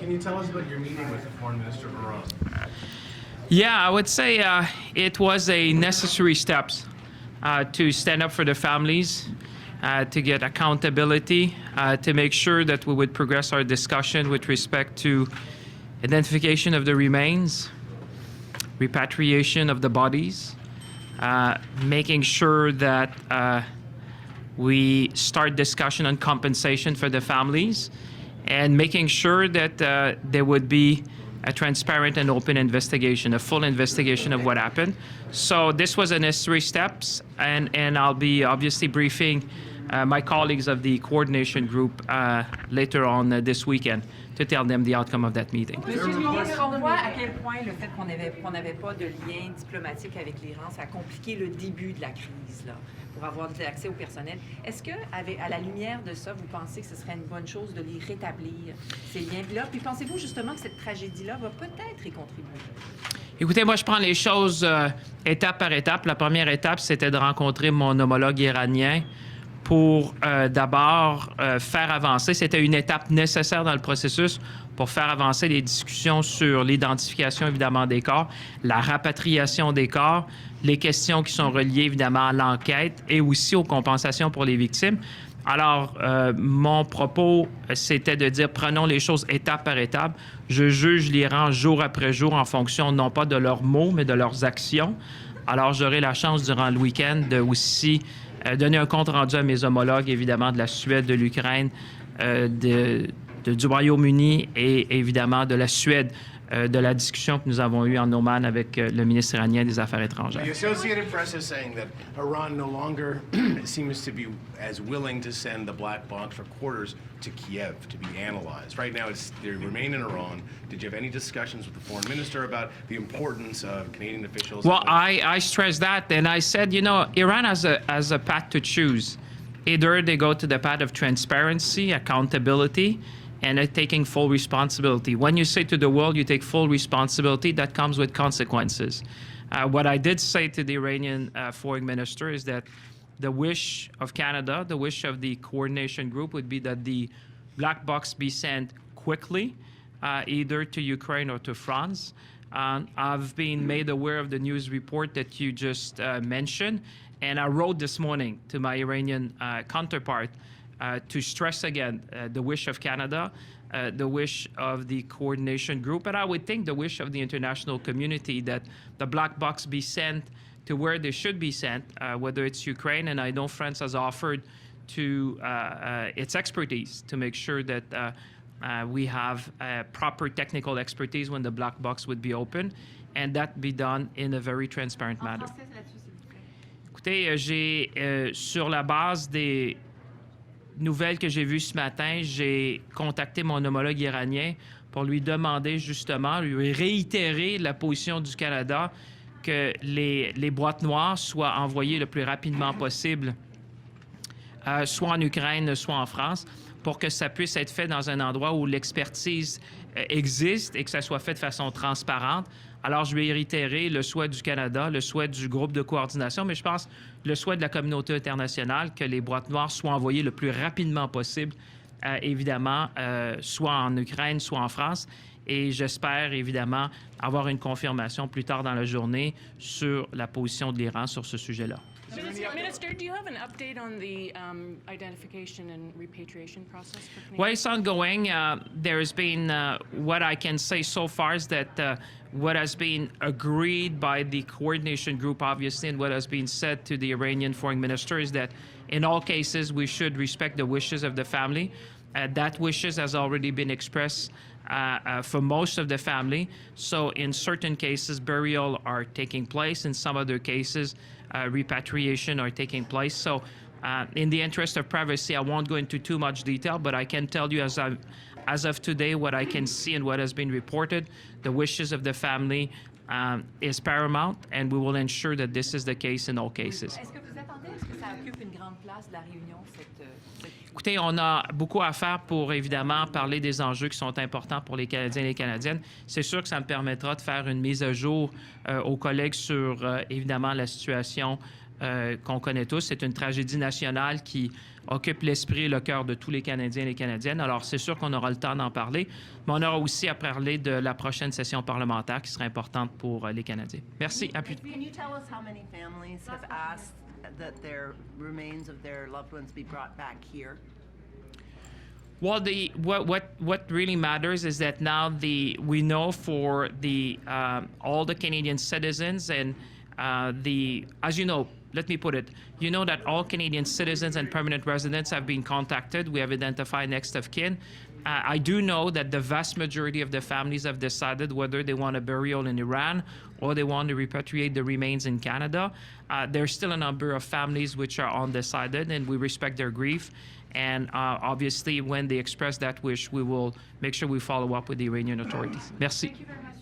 Can you tell us about your meeting with the foreign minister of Iran? Yeah, I would say it was a necessary steps to stand up for the families, to get accountability, to make sure that we would progress our discussion with respect to identification of the remains, repatriation of the bodies, making sure that we start discussion on compensation for the families, and making sure that there would be a transparent and open investigation, a full investigation of what happened. So this was a necessary steps, and I'll be obviously briefing my colleagues of the coordination group later on this weekend to tell them the outcome of that meeting. Monsieur le on voit à quel point le fait qu'on n'avait pas de lien diplomatique avec l'Iran, ça a compliqué le début de la crise, là, pour avoir de l'accès au personnel. Est-ce que, à la lumière de ça, vous pensez que ce serait une bonne chose de les rétablir, ces liens-là? Puis pensez-vous justement que cette tragédie-là va peut-être y contribuer? Écoutez, moi, je prends les choses étape par étape. La première étape, c'était de rencontrer mon homologue iranien pour d'abord faire avancer. C'était une étape nécessaire dans le processus pour faire avancer les discussions sur l'identification, évidemment, des corps, la rapatriation des corps, les questions qui sont reliées, évidemment, à l'enquête et aussi aux compensations pour les victimes. Alors, mon propos, c'était de dire, prenons les choses étape par étape. Je juge l'Iran jour après jour en fonction non pas de leurs mots, mais de leurs actions. Alors, j'aurai la chance durant le week-end de aussi donner un compte rendu à mes homologues, évidemment, de la Suède, de l'Ukraine, du Royaume-Uni et évidemment de la Suède, de la discussion que nous avons eue en Oman avec le ministre iranien des Affaires étrangères. The Associated Press is saying that Iran no longer seems to be as willing to send the black box reporters to Kiev to be analyzed. Right now, they remain in Iran. Did you have any discussions with the foreign minister about the importance of Canadian officials? Well, I stressed that, and I said, you know, Iran has a path to choose. Either they go to the path of transparency, accountability, and taking full responsibility. When you say to the world you take full responsibility, that comes with consequences. What I did say to the Iranian foreign minister is that the wish of Canada, the wish of the coordination group would be that the black box be sent quickly, either to Ukraine or to France. I've been made aware of the news report that you just mentioned, and I wrote this morning to my Iranian counterpart to stress again the wish of Canada, the wish of the coordination group, and I would think the wish of the international community that the black box be sent to where they should be sent, whether it's Ukraine, and I know France has offered to its expertise to make sure that we have proper technical expertise when the black box would be open, and that be done in a very transparent manner. Écoutez, sur la base des nouvelles que j'ai vues ce matin, j'ai contacté mon homologue iranien pour lui demander justement, lui réitérer la position du Canada que les boîtes noires soient envoyées le plus rapidement possible, soit en Ukraine, soit en France, pour que ça puisse être fait dans un endroit où l'expertise existe et que ça soit fait de façon transparente. Alors, je vais réitérer le souhait du Canada, le souhait du groupe de coordination, mais je pense le souhait de la communauté internationale que les boîtes noires soient envoyées le plus rapidement possible, évidemment, soit en Ukraine, soit en France. Et j'espère, évidemment, avoir une confirmation plus tard dans la journée sur la position de l'Iran sur ce sujet-là. Minister, do you have an update on the identification and repatriation process for Canadians? Well, it's ongoing. There has been, what I can say so far is that what has been agreed by the coordination group, obviously, and what has been said to the Iranian foreign minister is that in all cases, we should respect the wishes of the family. That wishes has already been expressed for most of the family. So in certain cases, burial are taking place. In some other cases, repatriation are taking place. So in the interest of privacy, I won't go into too much detail, but I can tell you as of today, what I can see and what has been reported, the wishes of the family is paramount, and we will ensure that this is the case in all cases. Est-ce que vous attendez à ce que ça occupe une grande place de la réunion, cette Écoutez, on a beaucoup à faire pour, évidemment, parler des enjeux qui sont importants pour les Canadiens et les Canadiennes. C'est sûr que ça me permettra de faire une mise à jour aux collègues sur, évidemment, la situation qu'on connaît tous. C'est une tragédie nationale qui occupe l'esprit et le cœur de tous les Canadiens et les Canadiennes. Alors, c'est sûr qu'on aura le temps d'en parler, mais on aura aussi à parler de la prochaine session parlementaire qui sera importante pour les Canadiens. Merci. À plus. Can you tell us how many families have asked that their remains of their loved ones be brought back here? Well, what really matters is that now we know for all the Canadian citizens and as you know, let me put it, you know that all Canadian citizens and permanent residents have been contacted. We have identified next of kin. I do know that the vast majority of the families have decided whether they want a burial in Iran or they want to repatriate the remains in Canada. There's still a number of families which are undecided, and we respect their grief. And obviously, when they express that wish, we will make sure we follow up with the Iranian authorities. Merci. Thank you very much.